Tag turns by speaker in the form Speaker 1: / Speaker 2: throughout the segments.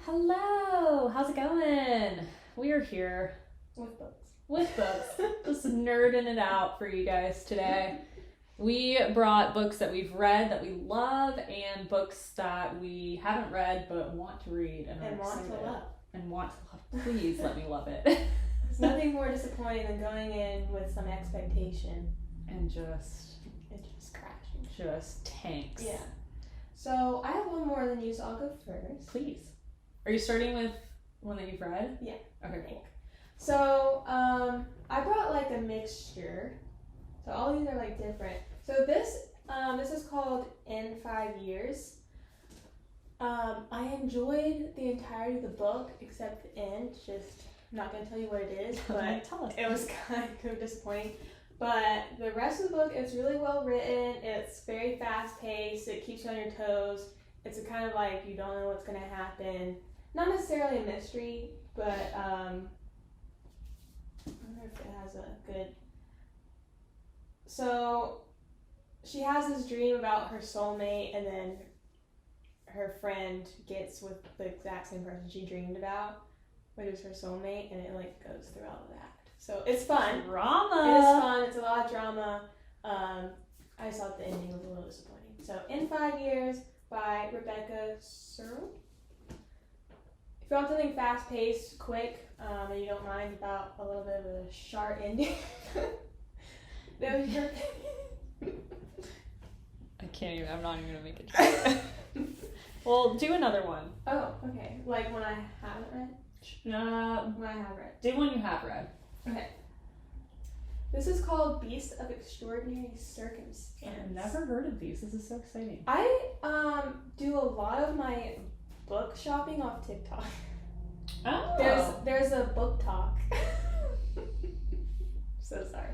Speaker 1: Hello, how's it going? We are here
Speaker 2: with books.
Speaker 1: Just nerding it out for you guys today. We brought books that we've read that we love and books that we haven't read but want to read and
Speaker 2: want to love.
Speaker 1: And want to love. Please let me love it.
Speaker 2: There's nothing more disappointing than going in with some expectation
Speaker 1: and just
Speaker 2: crashing.
Speaker 1: Just tanks.
Speaker 2: Yeah. So I have one more than you, so I'll go first.
Speaker 1: Please. Are you starting with one that you've read?
Speaker 2: Yeah.
Speaker 1: Okay, cool.
Speaker 2: So I brought like a mixture. So all these are like different. So this is called In 5 Years. I enjoyed the entirety of the book except the end. Just not gonna tell you what it is, but
Speaker 1: tell us.
Speaker 2: It was kind of disappointing. But the rest of the book is really well written. It's very fast paced. It keeps you on your toes. It's a kind of like you don't know what's gonna happen. Not necessarily a mystery, but I wonder if it has a good. So she has this dream about her soulmate, and then her friend gets with the exact same person she dreamed about, which is her soulmate, and it like goes throughout the act. So it's fun.
Speaker 1: Drama.
Speaker 2: It is fun. It's a lot of drama. I just thought the ending was a little disappointing. So In 5 Years by Rebecca Searle. If you want something fast paced, quick, and you don't mind about a little bit of a sharp ending, that would be perfect.
Speaker 1: I can't even. I'm not even gonna make it. Well, do another one.
Speaker 2: Oh, okay. Like one I haven't read? One I have read.
Speaker 1: Do one you have read.
Speaker 2: Okay. This is called Beasts of Extraordinary Circumstance.
Speaker 1: I've never heard of these. This is so exciting.
Speaker 2: I do a lot of my book shopping off TikTok.
Speaker 1: Oh.
Speaker 2: There's a book talk. So sorry.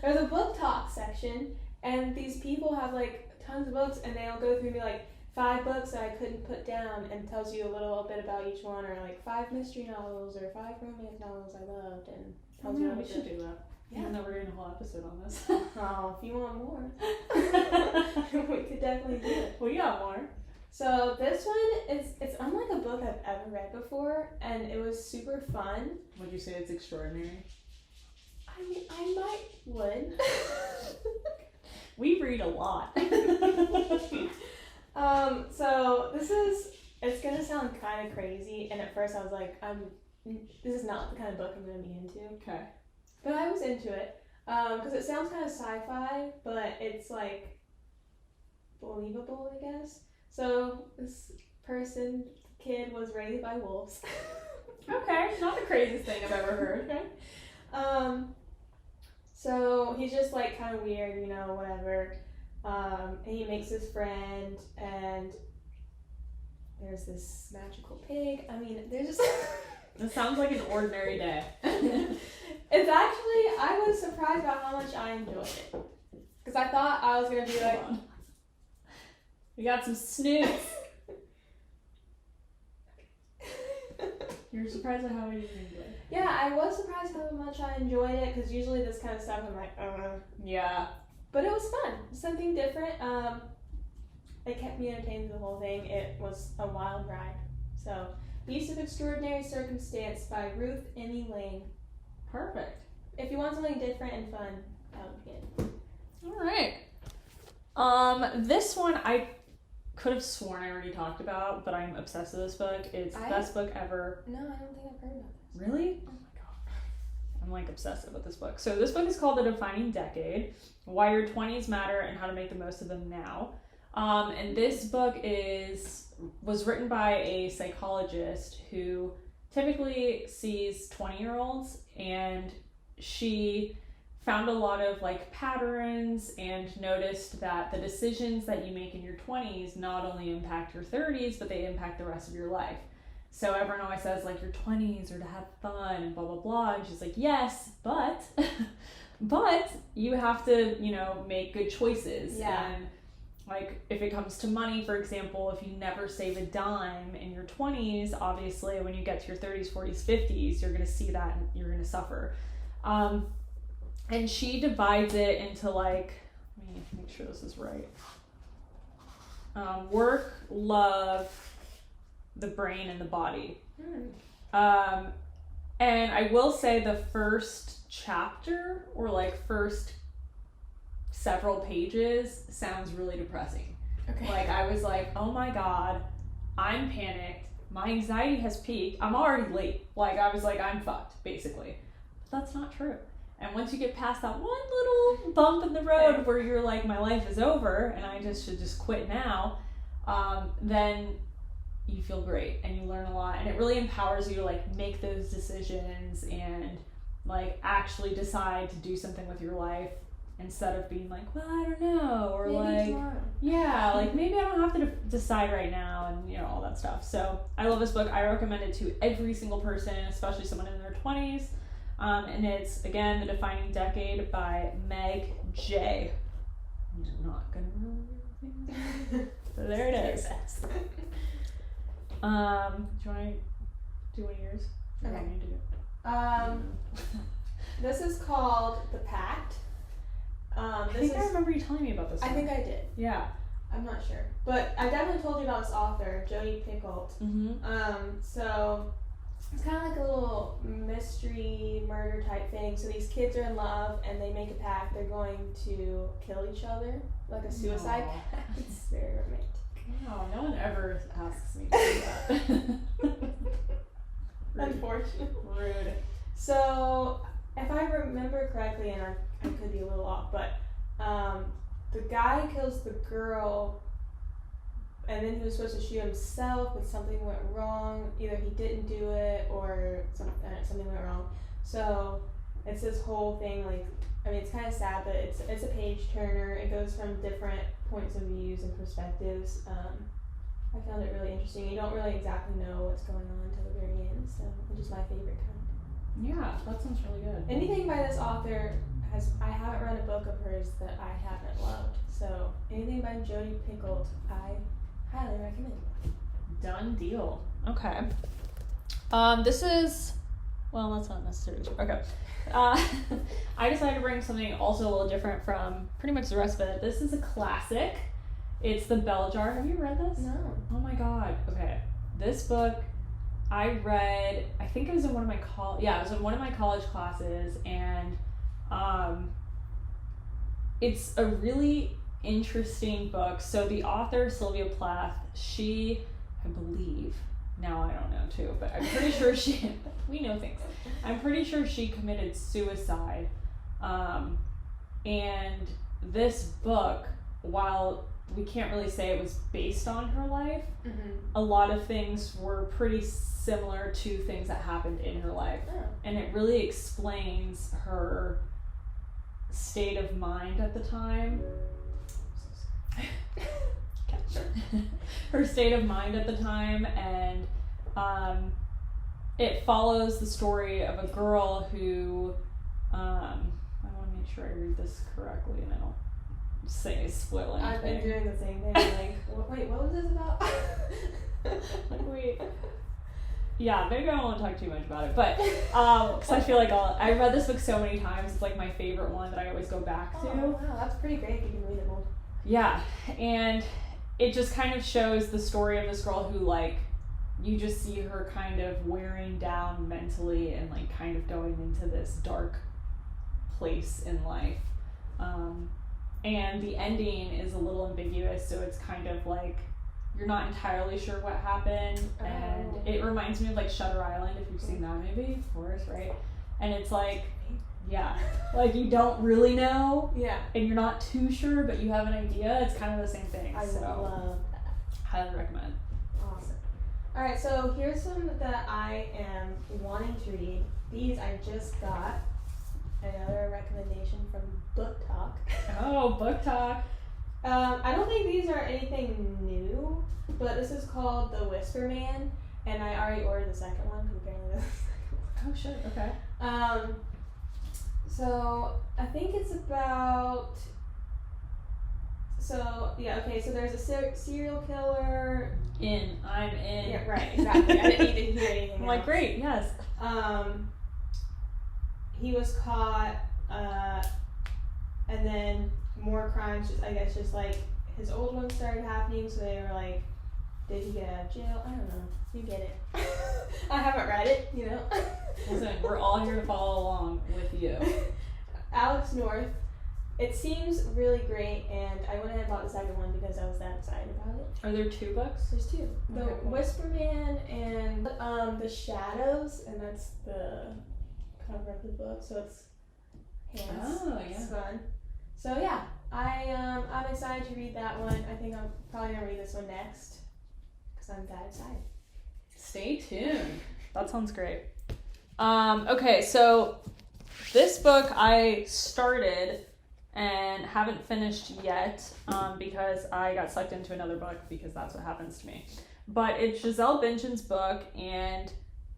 Speaker 2: There's a book talk section, and these people have like tons of books, and they'll go through like 5 books that I couldn't put down, and tells you a little bit about each one, or like 5 mystery novels or 5 romance novels I loved, and tells you.
Speaker 1: We should do that.
Speaker 2: Yeah.
Speaker 1: Even though we're doing a whole episode on this.
Speaker 2: Oh, if you want more, we could definitely do it.
Speaker 1: We got more.
Speaker 2: So this one it's unlike a book I've ever read before, and it was super fun.
Speaker 1: Would you say it's extraordinary?
Speaker 2: I mean, I would.
Speaker 1: We read a lot.
Speaker 2: So it's gonna sound kind of crazy, and at first I was like, this is not the kind of book I'm gonna be into.
Speaker 1: Okay.
Speaker 2: But I was into it, because it sounds kind of sci-fi, but it's like believable, I guess. So this kid was raised by wolves.
Speaker 1: Okay, not the craziest thing I've ever heard.
Speaker 2: Okay. So he's just like kind of weird, whatever. And he makes his friend, and there's this magical pig. I mean, there's just.
Speaker 1: It sounds like an ordinary day.
Speaker 2: It's actually, I was surprised about how much I enjoyed it. Because I thought I was going to be like.
Speaker 1: We got some snoots. You're surprised at how I didn't enjoy it.
Speaker 2: Yeah, I was surprised how much I enjoyed it, because usually this kind of stuff I'm like,
Speaker 1: Yeah.
Speaker 2: But it was fun. Something different. It kept me entertained through the whole thing. It was a wild ride. So, Beasts of Extraordinary Circumstance by Ruth Emmy Lang.
Speaker 1: Perfect.
Speaker 2: If you want something different and fun, that would be good.
Speaker 1: All right. This one I could have sworn I already talked about, but I'm obsessed with this book. It's the best book ever.
Speaker 2: No, I don't think I've heard about this.
Speaker 1: Really? Oh my god. I'm like obsessive with this book. So this book is called The Defining Decade: Why Your 20s Matter and How to Make the Most of Them Now. And this book was written by a psychologist who typically sees 20-year-olds, and she found a lot of like patterns and noticed that the decisions that you make in your 20s not only impact your 30s, but they impact the rest of your life. So everyone always says like your 20s are to have fun and blah blah blah, and she's like, yes, but you have to make good choices.
Speaker 2: Yeah.
Speaker 1: And like if it comes to money, for example, if you never save a dime in your 20s, obviously when you get to your 30s, 40s, 50s, you're going to see that and you're going to suffer. And she divides it into like, let me make sure this is right. Work, love, the brain and the body.
Speaker 2: Hmm.
Speaker 1: And I will say the first chapter or like first several pages sounds really depressing.
Speaker 2: Okay.
Speaker 1: Like I was like, oh my god, I'm panicked. My anxiety has peaked. I'm already late. Like I was like, I'm fucked, basically. But that's not true. And once you get past that one little bump in the road where you're like, my life is over and I should just quit now, then you feel great and you learn a lot, and it really empowers you to like make those decisions and like actually decide to do something with your life instead of being like, well, I don't know, or
Speaker 2: Maybe
Speaker 1: like
Speaker 2: tomorrow.
Speaker 1: yeah, like maybe I don't have to decide right now, and you know, all that stuff. So I love this book. I recommend it to every single person, especially someone in their 20s. And it's, again, The Defining Decade by Meg J. I'm not gonna remember everything. So there it is. Do you want to do one of yours? Or
Speaker 2: Okay.
Speaker 1: want me to do it?
Speaker 2: This is called The Pact.
Speaker 1: I
Speaker 2: This
Speaker 1: think
Speaker 2: is.
Speaker 1: I remember you telling me about this
Speaker 2: I
Speaker 1: one.
Speaker 2: think I did.
Speaker 1: Yeah.
Speaker 2: I'm not sure, but I definitely told you about this author, Jodi Picoult.
Speaker 1: Mm-hmm.
Speaker 2: So it's kind of like a little mystery murder type thing. So these kids are in love and they make a pact. They're going to kill each other, like a suicide
Speaker 1: Aw.
Speaker 2: pact. It's very romantic.
Speaker 1: Oh, no one ever asks me to do that. Rude.
Speaker 2: Unfortunately.
Speaker 1: Rude.
Speaker 2: So if I remember correctly, and I could be a little off, but the guy kills the girl, and then he was supposed to shoot himself, but something went wrong. Either he didn't do it, or something went wrong. So it's this whole thing. Like, I mean, it's kind of sad, but it's a page turner. It goes from different points of views and perspectives. I found it really interesting. You don't really exactly know what's going on until the very end, so which is my favorite kind.
Speaker 1: Yeah, that sounds really good.
Speaker 2: Anything by this author I haven't read a book of hers that I haven't loved. So anything by Jodi Picoult, I highly recommend.
Speaker 1: Done deal. Okay. This is, well, that's not necessarily true. Okay. I decided to bring something also a little different from pretty much the rest of it. This is a classic. It's The Bell Jar. Have you read this?
Speaker 2: No.
Speaker 1: Oh my god. Okay. This book I read, I think it was in one of my it was in one of my college classes, and it's a really interesting book. So the author, Sylvia Plath, she, I believe, now I don't know too, but I'm pretty sure we know things. I'm pretty sure she committed suicide. And this book, while we can't really say it was based on her life,
Speaker 2: Mm-hmm.
Speaker 1: a lot of things were pretty similar to things that happened in her life.
Speaker 2: Oh.
Speaker 1: And it really explains her state of mind at the time. Her state of mind at the time, and it follows the story of a girl who I want to make sure I read this correctly and I don't spoil anything.
Speaker 2: I've been doing the same thing. Like, wait, what was this about?
Speaker 1: Like, wait. Yeah, maybe I won't talk too much about it, but because I feel like I read this book so many times. It's like my favorite one that I always go back to.
Speaker 2: Oh, wow, that's pretty great if you can read it all.
Speaker 1: Yeah, and it just kind of shows the story of this girl who, like, you just see her kind of wearing down mentally and like kind of going into this dark place in life. And the ending is a little ambiguous, so it's kind of like you're not entirely sure what happened. And it reminds me of like Shutter Island, if you've seen that movie, of course, right? And it's like, yeah, like you don't really know,
Speaker 2: Yeah.
Speaker 1: and you're not too sure, but you have an idea. It's kind of the same thing.
Speaker 2: I
Speaker 1: so
Speaker 2: love that.
Speaker 1: highly recommend.
Speaker 2: Awesome. Alright, so here's some that I am wanting to read. These I just got. Another recommendation from Book Talk.
Speaker 1: Oh, book talk.
Speaker 2: I don't think these are anything new, but this is called The Whisper Man, and I already ordered the second one because apparently this is
Speaker 1: Oh shit. Okay.
Speaker 2: the second one. So I think it's about. So yeah, okay. So there's a serial killer.
Speaker 1: I'm in.
Speaker 2: Yeah, right. Exactly. I didn't need to hear anything.
Speaker 1: I'm like,
Speaker 2: else.
Speaker 1: great. Yes.
Speaker 2: He was caught, and then more crimes. Just like his old ones started happening, so they were like Did he get out of jail? I don't know. You get it. I haven't read it, you know.
Speaker 1: Listen, we're all here to follow along with you.
Speaker 2: Alex North. It seems really great, and I went ahead and bought the second one because I was that excited about it.
Speaker 1: Are there 2 books?
Speaker 2: There's 2. The
Speaker 1: Okay, cool.
Speaker 2: Whisper Man and The Shadows, and that's the cover of the book, so it's hands.
Speaker 1: Oh, yeah.
Speaker 2: It's fun. So yeah, I'm excited to read that one. I think I'm probably gonna read this one next because I'm that excited.
Speaker 1: Stay tuned. That sounds great. Okay, so this book I started and haven't finished yet because I got sucked into another book because that's what happens to me. But it's Gisele Bündchen's book, and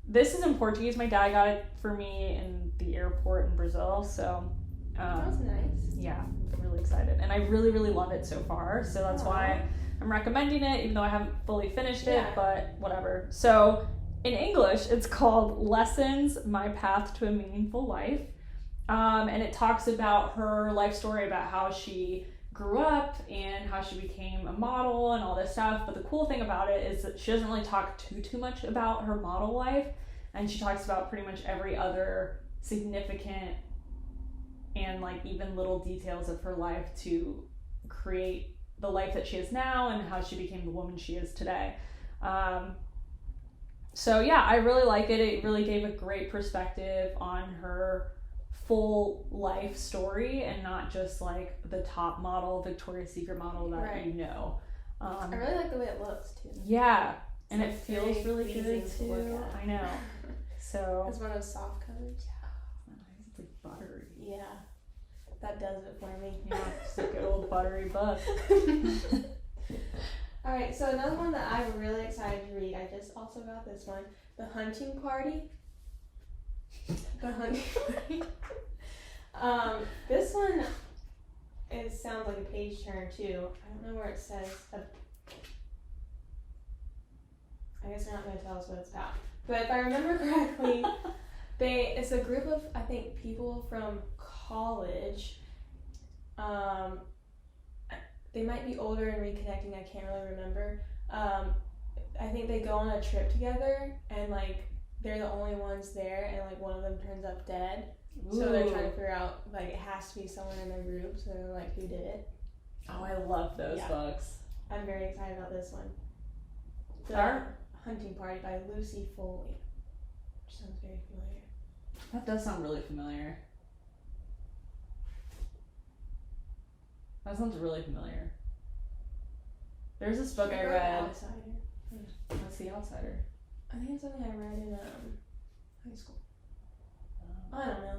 Speaker 1: this is in Portuguese. My dad got it for me in the airport in Brazil, so
Speaker 2: That's nice.
Speaker 1: yeah, I'm really excited. And I really, really love it so far, so that's why I'm recommending it, even though I haven't fully finished it,
Speaker 2: Yeah.
Speaker 1: but whatever. So in English, it's called Lessons, My Path to a Meaningful Life. And it talks about her life story, about how she grew up and how she became a model and all this stuff. But the cool thing about it is that she doesn't really talk too much about her model life. And she talks about pretty much every other significant and like even little details of her life to create the life that she is now and how she became the woman she is today. So yeah, I really like it. It really gave a great perspective on her full life story and not just like the top model, Victoria's Secret model that
Speaker 2: Right.
Speaker 1: you know.
Speaker 2: I really like the way it looks too.
Speaker 1: Yeah, and
Speaker 2: It's
Speaker 1: it feels
Speaker 2: very
Speaker 1: really good
Speaker 2: pleasing to look
Speaker 1: too.
Speaker 2: at.
Speaker 1: I know. So
Speaker 2: It's one of those soft colors.
Speaker 1: it's like buttery.
Speaker 2: Yeah, that does it for me.
Speaker 1: Yeah, just a good old buttery book.
Speaker 2: All right, so another one that I'm really excited to read. I just also got this one, The Hunting Party. The Hunting Party. This one sounds like a page turner too. I don't know where it says. I guess they're not going to tell us what it's about. But if I remember correctly, it's a group of, I think, people from college. They might be older and reconnecting. I can't really remember. I think they go on a trip together, and like they're the only ones there, and like one of them turns up dead. So they're trying to figure out, like, it has to be someone in their group. So they're like, who did it?
Speaker 1: Oh, I love those
Speaker 2: Yeah.
Speaker 1: books.
Speaker 2: I'm very excited about this one. The
Speaker 1: Are-
Speaker 2: Hunting Party by Lucy Foley. Which sounds very familiar.
Speaker 1: That does sound really familiar. That sounds really familiar. There's this book I
Speaker 2: She wrote
Speaker 1: read.
Speaker 2: Outsider.
Speaker 1: What's The Outsider?
Speaker 2: I think it's something I read in high school. I don't know.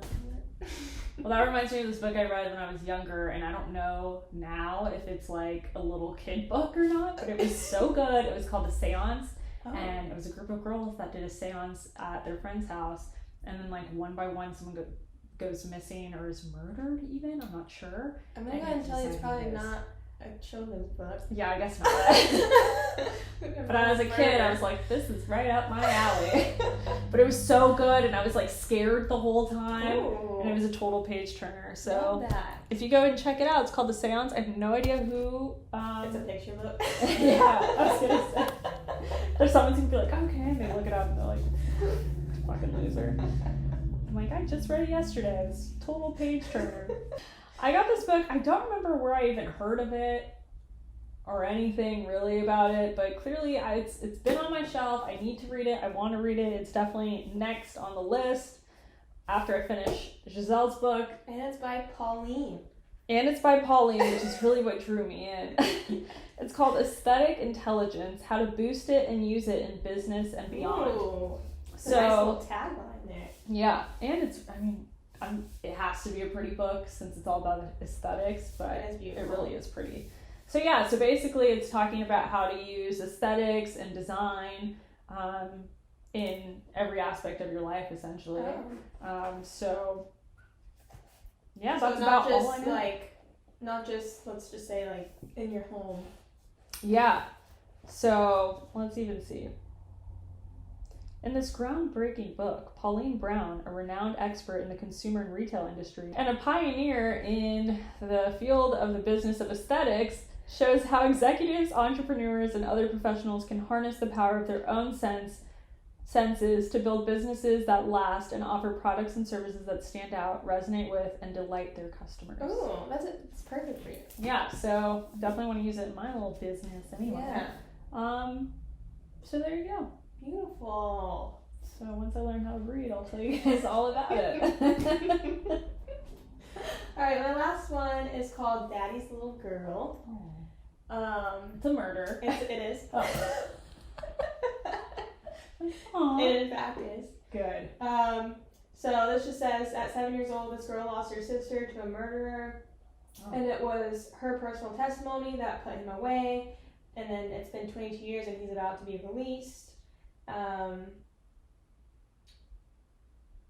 Speaker 1: Well, that reminds me of this book I read when I was younger, and I don't know now if it's like a little kid book or not, but it was so good. It was called The Seance, and it was a group of girls that did a seance at their friend's house, and then like one by one someone goes missing or is murdered even, I'm not sure.
Speaker 2: I'm gonna go ahead and tell you it's probably not a children's book.
Speaker 1: Yeah, I guess not. But as a kid, I was like, this is right up my alley. But it was so good, and I was like scared the whole time.
Speaker 2: Ooh.
Speaker 1: And it was a total page turner. So
Speaker 2: Love that.
Speaker 1: if you go and check it out, it's called The Seance. I have no idea who.
Speaker 2: It's a picture book.
Speaker 1: Yeah, I was gonna say. There's someone's gonna be like, okay, and they look it up and they're like, fucking loser. I'm like, I just read it yesterday. It's total page turner. I got this book. I don't remember where I even heard of it or anything really about it, but clearly it's been on my shelf. I need to read it. I want to read it. It's definitely next on the list after I finish Gisele's book.
Speaker 2: And it's by Pauline.
Speaker 1: And it's by Pauline, which is really what drew me in. It's called Aesthetic Intelligence: How to Boost It and Use It in Business and Beyond.
Speaker 2: Ooh. It's
Speaker 1: So
Speaker 2: a nice little tagline there.
Speaker 1: yeah, and it has to be a pretty book since it's all about aesthetics, but
Speaker 2: It is
Speaker 1: it
Speaker 2: beautiful.
Speaker 1: really is pretty. So yeah, so basically it's talking about how to use aesthetics and design in every aspect of your life, essentially. So yeah,
Speaker 2: So
Speaker 1: that's
Speaker 2: not
Speaker 1: about all I
Speaker 2: just
Speaker 1: know.
Speaker 2: not just, let's just say, like, in your home.
Speaker 1: Yeah. So let's even see. In this groundbreaking book, Pauline Brown, a renowned expert in the consumer and retail industry and a pioneer in the field of the business of aesthetics, shows how executives, entrepreneurs, and other professionals can harness the power of their own senses to build businesses that last and offer products and services that stand out, resonate with, and delight their customers.
Speaker 2: Oh, it's perfect for you.
Speaker 1: Yeah, so definitely want to use it in my little business anyway.
Speaker 2: Yeah.
Speaker 1: So there you go.
Speaker 2: Beautiful.
Speaker 1: So once I learn how to read, I'll tell you guys all about it.
Speaker 2: All right, my last one is called Daddy's Little Girl.
Speaker 1: It's a murder.
Speaker 2: It is.
Speaker 1: Oh. Aww.
Speaker 2: It in fact is.
Speaker 1: Good.
Speaker 2: So this just says, at 7 years old, this girl lost her sister to a murderer. Oh. And it was her personal testimony that put him away. And then it's been 22 years and he's about to be released.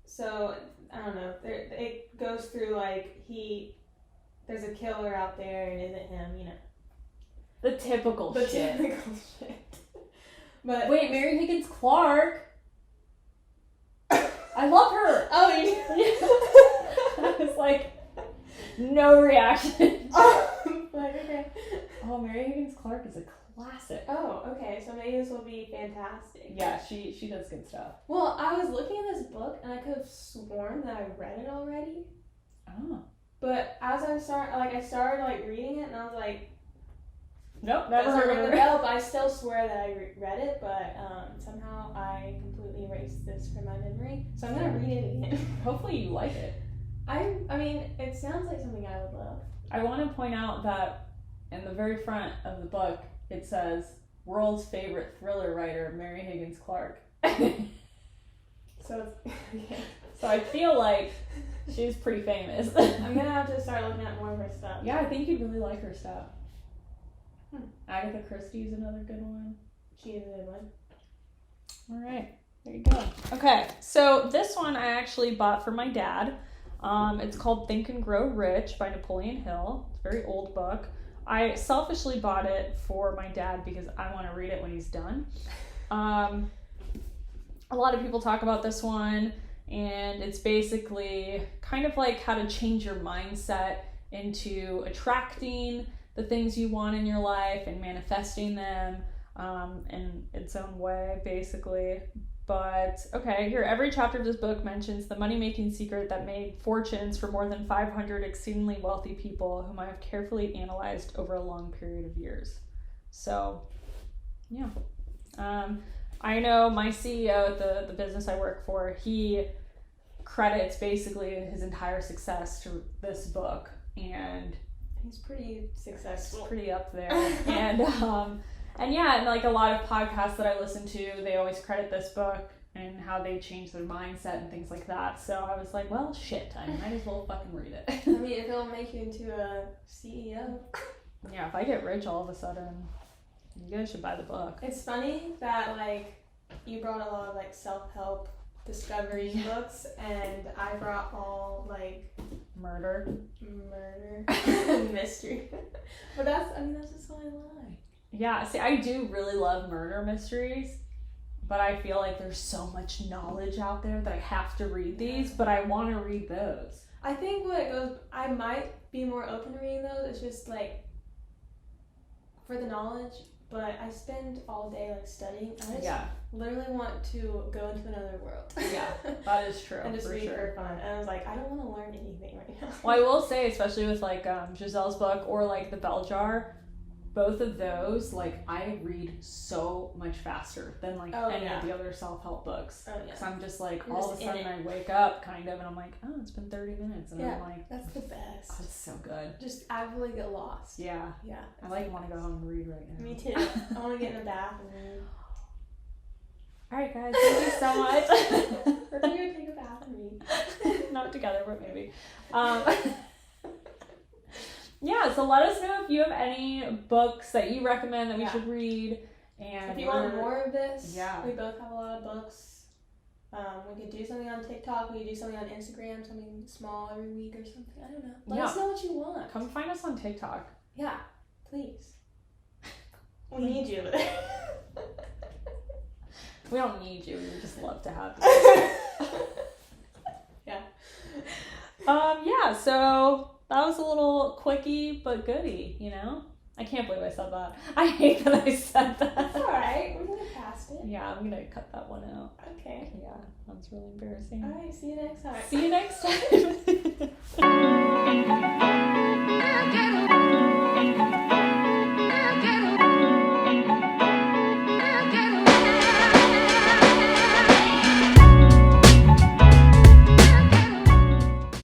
Speaker 2: So, I don't know. It goes through like there's a killer out there and is it him, you know.
Speaker 1: The typical shit.
Speaker 2: But
Speaker 1: wait, Mary Higgins Clark. I love her.
Speaker 2: Oh, you
Speaker 1: I was like, no reaction.
Speaker 2: Like, okay.
Speaker 1: Oh, Mary Higgins Clark is a classic.
Speaker 2: Oh, okay. So maybe this will be fantastic.
Speaker 1: Yeah, she does good stuff.
Speaker 2: Well, I was looking at this book and I could have sworn that I read it already.
Speaker 1: Oh.
Speaker 2: But as I started like reading it and I was like,
Speaker 1: nope, never
Speaker 2: doesn't
Speaker 1: heard of
Speaker 2: ring
Speaker 1: her.
Speaker 2: the bell, but I still swear that I read it, but somehow I completely erased this from my memory. So I'm gonna read it again.
Speaker 1: Hopefully you like it.
Speaker 2: I mean, it sounds like something I would love.
Speaker 1: I want to point out that in the very front of the book, it says, world's favorite thriller writer, Mary Higgins Clark.
Speaker 2: So it's, okay.
Speaker 1: So I feel like she's pretty famous.
Speaker 2: I'm gonna have to start looking at more of her stuff.
Speaker 1: Yeah, I think you'd really like her stuff. Agatha Christie's another good one.
Speaker 2: She is a good one.
Speaker 1: All right, there you go. Okay, so this one I actually bought for my dad. It's called Think and Grow Rich by Napoleon Hill. It's a very old book. I selfishly bought it for my dad because I want to read it when he's done. A lot of people talk about this one, and it's basically kind of like how to change your mindset into attracting the things you want in your life and manifesting them in its own way, basically. But, okay, here, every chapter of this book mentions the money-making secret that made fortunes for more than 500 exceedingly wealthy people whom I have carefully analyzed over a long period of years. So, yeah. I know my CEO at the business I work for, he credits basically his entire success to this book, and
Speaker 2: he's pretty successful.
Speaker 1: It's pretty up there. And yeah, and like a lot of podcasts that I listen to, they always credit this book and how they change their mindset and things like that. So I was like, well, shit, I might as well fucking read it.
Speaker 2: I mean, if it'll make you into a CEO.
Speaker 1: Yeah, if I get rich all of a sudden, you guys should buy the book.
Speaker 2: It's funny that like you brought a lot of like self-help discovery books, and I brought all like
Speaker 1: murder,
Speaker 2: mystery. But that's just what I like.
Speaker 1: Yeah, see, I do really love murder mysteries, but I feel like there's so much knowledge out there that I have to read these, but I want to read those.
Speaker 2: I think I might be more open to reading those. It's just like for the knowledge, but I spend all day like studying. I just literally want to go into another world.
Speaker 1: Yeah, that is true.
Speaker 2: And just
Speaker 1: for
Speaker 2: read
Speaker 1: sure.
Speaker 2: for fun. And I was like, I don't want to learn anything right now.
Speaker 1: Well, I will say, especially with like Giselle's book or like The Bell Jar, both of those, like, I read so much faster than like any of the other self-help books.
Speaker 2: Oh, yeah.
Speaker 1: Because I'm just like,
Speaker 2: You're
Speaker 1: all
Speaker 2: just
Speaker 1: of a sudden I wake up kind of and I'm like, oh, it's been 30 minutes. And I'm like,
Speaker 2: that's the best.
Speaker 1: Oh, it's so good.
Speaker 2: Just absolutely get lost.
Speaker 1: Yeah.
Speaker 2: Yeah.
Speaker 1: I like want to go home and read right now.
Speaker 2: Me too. I want to get in a bath and read.
Speaker 1: All right, guys. Thank you so much.
Speaker 2: We're going to take a bath and read.
Speaker 1: Not together, but maybe. Yeah, so let us know if you have any books that you recommend that we should read. And
Speaker 2: if you want more of this,
Speaker 1: we
Speaker 2: both have a lot of books. We could do something on TikTok. We could do something on Instagram, something small every week or something. I don't know. Let us know what you want.
Speaker 1: Come find us on TikTok.
Speaker 2: Yeah, please. We need you.
Speaker 1: We don't need you. We would just love to have you.
Speaker 2: Yeah.
Speaker 1: Yeah, so that was a little quickie but goodie, you know? I can't believe I said that. I hate that I said
Speaker 2: That's
Speaker 1: that.
Speaker 2: alright. We're gonna pass it.
Speaker 1: Yeah, I'm gonna cut that one out.
Speaker 2: Okay.
Speaker 1: Yeah, that's really embarrassing.
Speaker 2: Alright, see you next time.
Speaker 1: See you next time.